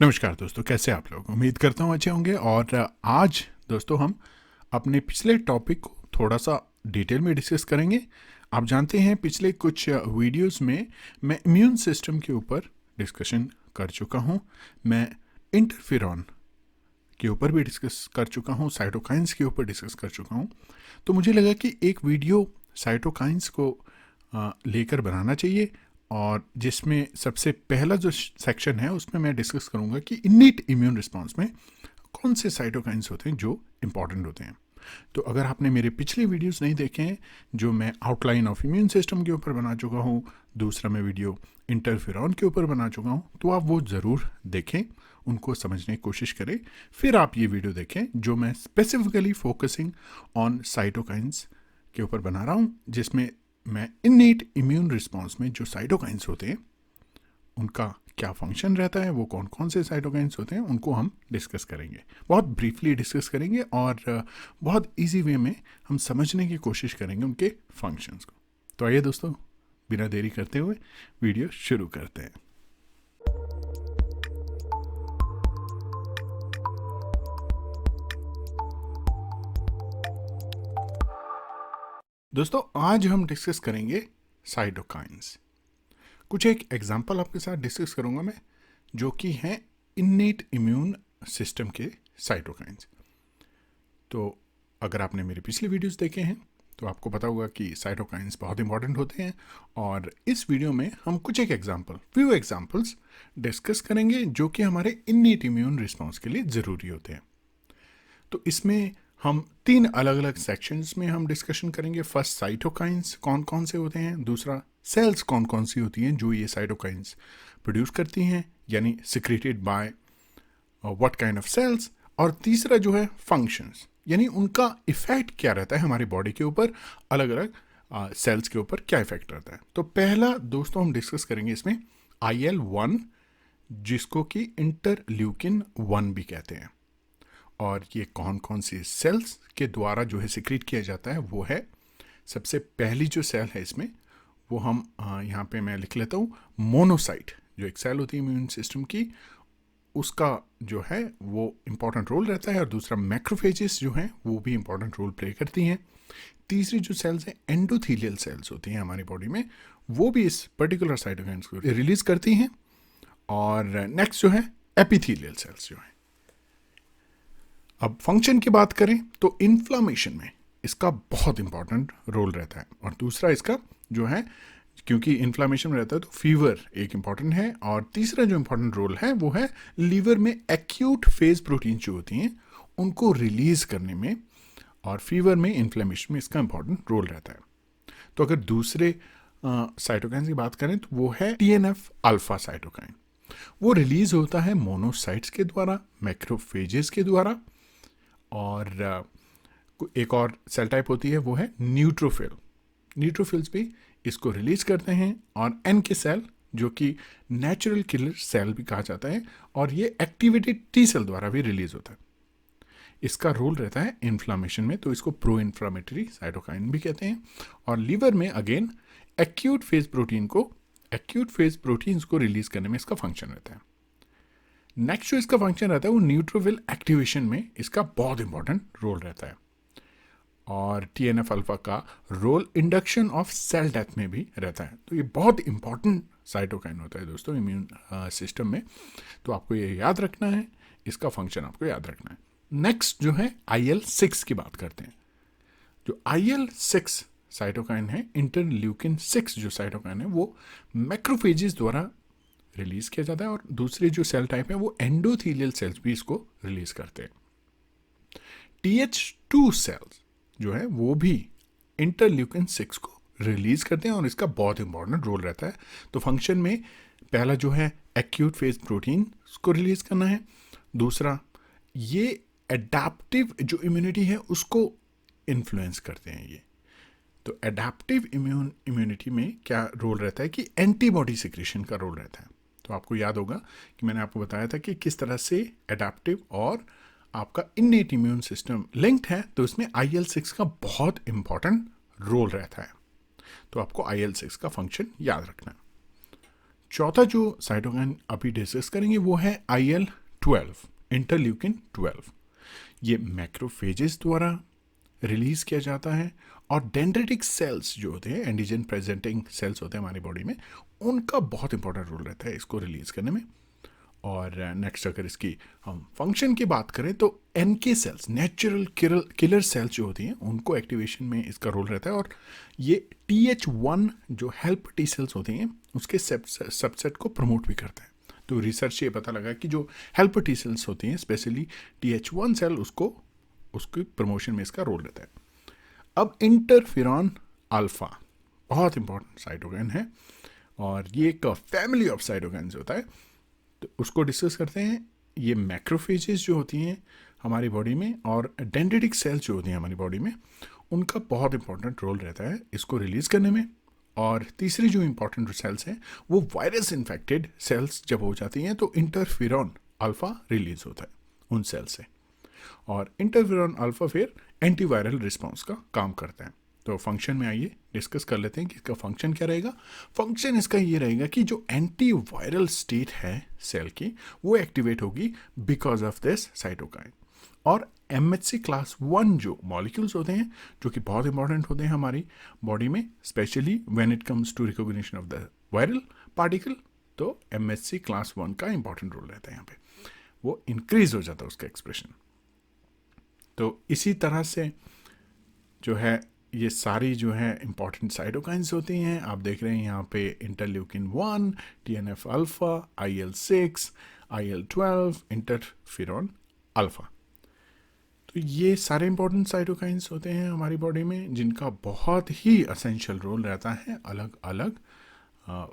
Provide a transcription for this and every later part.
नमस्कार दोस्तों, कैसे आप लोग? उम्मीद करता हूँ अच्छे होंगे। और आज दोस्तों हम अपने पिछले टॉपिक को थोड़ा सा डिटेल में डिस्कस करेंगे। आप जानते हैं पिछले कुछ वीडियोस में मैं इम्यून सिस्टम के ऊपर डिस्कशन कर चुका हूँ। मैं इंटरफेरॉन के ऊपर भी डिस्कस कर चुका हूँ, साइटोकाइंस के ऊपर डिस्कस कर चुका हूँ। तो मुझे लगा कि एक वीडियो साइटोकाइंस को लेकर बनाना चाहिए, और जिसमें सबसे पहला जो सेक्शन है उसमें मैं डिस्कस करूंगा कि इन्नीट इम्यून रिस्पांस में कौन से साइटोकाइंस होते हैं जो इंपॉर्टेंट होते हैं। तो अगर आपने मेरे पिछले वीडियोस नहीं देखे हैं, जो मैं आउटलाइन ऑफ इम्यून सिस्टम के ऊपर बना चुका हूँ, दूसरा मैं वीडियो इंटरफेरॉन के ऊपर बना चुका हूँ, तो आप वो ज़रूर देखें, उनको समझने की कोशिश करें। फिर आप ये वीडियो देखें जो मैं स्पेसिफिकली फोकसिंग ऑन साइटोकाइंस के ऊपर बना रहा हूँ, जिसमें मैं इन्नीट इम्यून रिस्पांस में जो साइटोकाइंस होते हैं उनका क्या फंक्शन रहता है, वो कौन कौन से साइटोकाइंस होते हैं, उनको हम डिस्कस करेंगे। बहुत ब्रीफली डिस्कस करेंगे और बहुत इजी वे में हम समझने की कोशिश करेंगे उनके फंक्शंस को। तो आइए दोस्तों, बिना देरी करते हुए वीडियो शुरू करते हैं। दोस्तों, आज हम डिस्कस करेंगे साइटोकाइंस। कुछ एक एग्जांपल आपके साथ डिस्कस करूंगा मैं, जो कि हैं इन्नीट इम्यून सिस्टम के साइटोकाइंस। तो अगर आपने मेरे पिछले वीडियोस देखे हैं तो आपको पता होगा कि साइटोकाइंस बहुत इंपॉर्टेंट होते हैं, और इस वीडियो में हम कुछ एक फ्यू एग्जांपल्स डिस्कस करेंगे जो कि हमारे इन्नीट इम्यून रिस्पॉन्स के लिए ज़रूरी होते हैं। तो इसमें हम 3 अलग अलग सेक्शंस में हम डिस्कशन करेंगे। फर्स्ट, साइटोकाइंस कौन कौन से होते हैं। दूसरा, सेल्स कौन कौन सी होती हैं जो ये साइटोकाइंस प्रोड्यूस करती हैं, यानी secreted by what kind of cells. और तीसरा जो है, फंक्शंस, यानी उनका इफेक्ट क्या रहता है हमारी बॉडी के ऊपर, अलग अलग सेल्स के ऊपर क्या इफेक्ट रहता है। तो पहला दोस्तों हम डिस्कस करेंगे इसमें IL-1, जिसको कि इंटरल्यूकिन 1 भी कहते हैं। और ये कौन कौन सी सेल्स के द्वारा जो है सिक्रीट किया जाता है वो है, सबसे पहली जो सेल है इसमें वो हम यहाँ पे मैं लिख लेता हूँ, मोनोसाइट, जो एक सेल होती है इम्यून सिस्टम की, उसका जो है वो इम्पॉर्टेंट रोल रहता है। और दूसरा, मैक्रोफेजेस जो हैं वो भी इम्पॉर्टेंट रोल प्ले करती हैं। तीसरी जो सेल्स हैं, एंडोथीलियल सेल्स होती हैं हमारी बॉडी में, वो भी इस पर्टिकुलर साइटोकाइंस को रिलीज करती हैं। और नेक्स्ट जो है, एपिथीलियल सेल्स जो है। अब फंक्शन की बात करें तो इन्फ्लामेशन में इसका बहुत इंपॉर्टेंट रोल रहता है। और दूसरा इसका जो है, क्योंकि इन्फ्लामेशन रहता है तो फीवर एक इंपॉर्टेंट है। और तीसरा जो इंपॉर्टेंट रोल है वो है लीवर में एक्यूट फेज प्रोटीन जो होती हैं उनको रिलीज करने में, और फीवर में, इन्फ्लामेशन में इसका इंपॉर्टेंट रोल रहता है। तो अगर दूसरे साइटोकाइन की बात करें तो वो है TNF अल्फा साइटोकाइन। वो रिलीज होता है मोनोसाइट्स के द्वारा, मैक्रोफेजेस के द्वारा। और एक और सेल टाइप होती है वो है न्यूट्रोफिल। न्यूट्रोफिल्स भी इसको रिलीज करते हैं। और NK सेल, जो कि नेचुरल किलर सेल भी कहा जाता है, और ये एक्टिवेटेड T सेल द्वारा भी रिलीज होता है। इसका रोल रहता है इन्फ्लामेशन में, तो इसको प्रो इन्फ्लामेटरी साइटोकाइन भी कहते हैं। और लीवर में अगेन एक्यूट फेज प्रोटीन्स को रिलीज करने में इसका फंक्शन रहता है। नेक्स्ट जो इसका फंक्शन रहता है वो न्यूट्रोफिल एक्टिवेशन में इसका बहुत इंपॉर्टेंट रोल रहता है। और TNF अल्फा का role induction of cell death में भी रहता है। तो ये बहुत इंपॉर्टेंट साइटोकाइन होता है दोस्तों इम्यून सिस्टम में। तो आपको ये याद रखना है, इसका फंक्शन आपको याद रखना है। नेक्स्ट जो है, IL-6 की बात करते हैं। जो IL-6 साइटोकाइन है, इंटरल्यूकिन 6 जो साइटोकाइन है, वो मैक्रोफेजेस द्वारा रिलीज किया जाता है। और दूसरे जो सेल टाइप है वो एंडोथीलियल सेल्स भी इसको रिलीज करते हैं। TH2 सेल्स जो है वो भी इंटरल्यूकिन 6 को रिलीज करते हैं, और इसका बहुत इंपॉर्टेंट रोल रहता है। तो फंक्शन में पहला जो है, एक्यूट फेज प्रोटीन को रिलीज करना है। दूसरा, ये एडाप्टिव जो इम्यूनिटी है उसको इन्फ्लुएंस करते हैं ये। तो एडाप्टिव इम्यूनिटी में क्या रोल रहता है कि एंटीबॉडी सिक्रेशन का रोल रहता है। तो आपको याद होगा कि मैंने आपको बताया था कि किस तरह से एडाप्टिव और आपका इन्नेट इम्यून सिस्टम लिंक्ड है। तो इसमें IL-6 का बहुत इंपॉर्टेंट रोल रहता है। तो आपको IL-6 का फंक्शन याद रखना है। चौथा जो साइटोकाइन अभी डिस्कस करेंगे वो है IL-12, इंटरल्यूकिन 12। ये मैक्रोफेजेस द्वारा रिलीज किया जाता है और डेंड्रिटिक सेल्स जो होते हैं, एंटीजन प्रेजेंटिंग सेल्स होते हैं हमारी बॉडी में, उनका बहुत इंपॉर्टेंट रोल रहता है इसको रिलीज करने में। और नेक्स्ट अगर इसकी हम फंक्शन की बात करें तो NK cells, natural killer cells जो होती हैं, उनको एक्टिवेशन में इसका रोल रहता है। और ये TH1 जो हेल्प टी सेल्स होती हैं उसके सबसेट को प्रमोट भी करता है। तो रिसर्च से ये पता लगा कि जो हेल्प टी सेल्स होती हैं, स्पेशली TH1 सेल, उसकी प्रमोशन में इसका रोल रहता है। अब इंटरफेरॉन अल्फा बहुत इंपॉर्टेंट साइटोकाइन है और ये एक फैमिली ऑफ साइटोकाइन्स होता है, तो उसको डिस्कस करते हैं। ये मैक्रोफेजेस जो होती हैं हमारी बॉडी में और डेंड्रिटिक सेल्स जो होती हैं हमारी बॉडी में, उनका बहुत इंपॉर्टेंट रोल रहता है इसको रिलीज करने में। और तीसरी जो इंपॉर्टेंट सेल्स हैं वो वायरस इन्फेक्टेड सेल्स जब हो जाती हैं तो इंटरफेरॉन अल्फा रिलीज होता है उन सेल से, और इंटरफेरॉन अल्फा फिर एंटीवायरल रिस्पॉन्स का काम करता है। तो फंक्शन में आइए डिस्कस कर लेते हैं कि इसका फंक्शन क्या रहेगा। फंक्शन इसका ये रहेगा कि जो एंटीवायरल स्टेट है सेल की वो एक्टिवेट होगी बिकॉज ऑफ दिस साइटोकाइन। और MHC क्लास 1 जो मॉलिक्यूल्स होते हैं जो कि बहुत इंपॉर्टेंट होते हैं हमारी बॉडी में, specially when it comes to recognition of the viral particle, तो MHC क्लास 1 का इंपॉर्टेंट रोल रहता है यहाँ पे, वो इंक्रीज हो जाता है उसका एक्सप्रेशन। तो इसी तरह से जो है ये सारी जो है इंपॉर्टेंट साइटोकाइंस होती हैं। आप देख रहे हैं यहाँ पे interleukin 1, TNF alpha, IL-6, IL-12, interferon alpha. तो ये सारे इंपॉर्टेंट साइटोकाइंस होते हैं हमारी बॉडी में जिनका बहुत ही असेंशियल रोल रहता है अलग अलग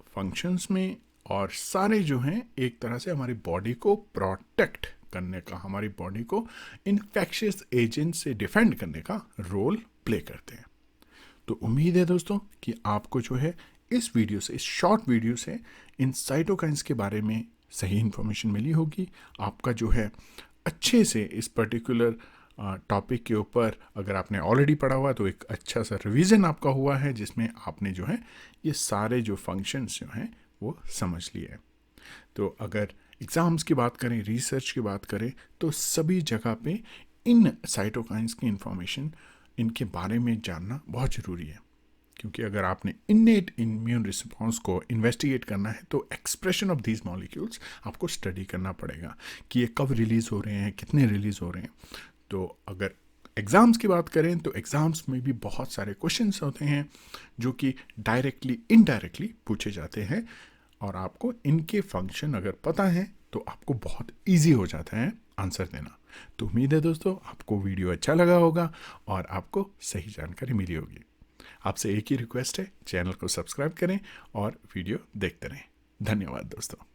फंक्शंस में, और सारे जो हैं एक तरह से हमारी बॉडी को प्रोटेक्ट करने का, हमारी बॉडी को इन्फेक्शियस एजेंट से डिफेंड करने का रोल प्ले करते हैं। तो उम्मीद है दोस्तों कि आपको जो है इस वीडियो से, इस शॉर्ट वीडियो से इन साइटोकाइंस के बारे में सही इन्फॉर्मेशन मिली होगी। आपका जो है अच्छे से इस पर्टिकुलर टॉपिक के ऊपर अगर आपने ऑलरेडी पढ़ा हुआ तो एक अच्छा सा रिवीजन आपका हुआ है जिसमें आपने जो है ये सारे जो फंक्शंस जो हैं वो समझ लिए हैं। तो अगर एग्ज़ाम्स की बात करें, रिसर्च की बात करें, तो सभी जगह पे इन साइटोकाइंस की इंफॉर्मेशन, इनके बारे में जानना बहुत ज़रूरी है, क्योंकि अगर आपने इन्नेट इम्यून रिस्पॉन्स को इन्वेस्टिगेट करना है तो एक्सप्रेशन ऑफ दीज मॉलिक्यूल्स आपको स्टडी करना पड़ेगा कि ये कब रिलीज़ हो रहे हैं, कितने रिलीज़ हो रहे हैं। तो अगर एग्ज़ाम्स की बात करें तो एग्ज़ाम्स में भी बहुत सारे क्वेश्चंस होते हैं जो कि डायरेक्टली इनडायरेक्टली पूछे जाते हैं, और आपको इनके फंक्शन अगर पता है तो आपको बहुत इजी हो जाता है आंसर देना। तो उम्मीद है दोस्तों आपको वीडियो अच्छा लगा होगा और आपको सही जानकारी मिली होगी। आपसे एक ही रिक्वेस्ट है, चैनल को सब्सक्राइब करें और वीडियो देखते रहें। धन्यवाद दोस्तों।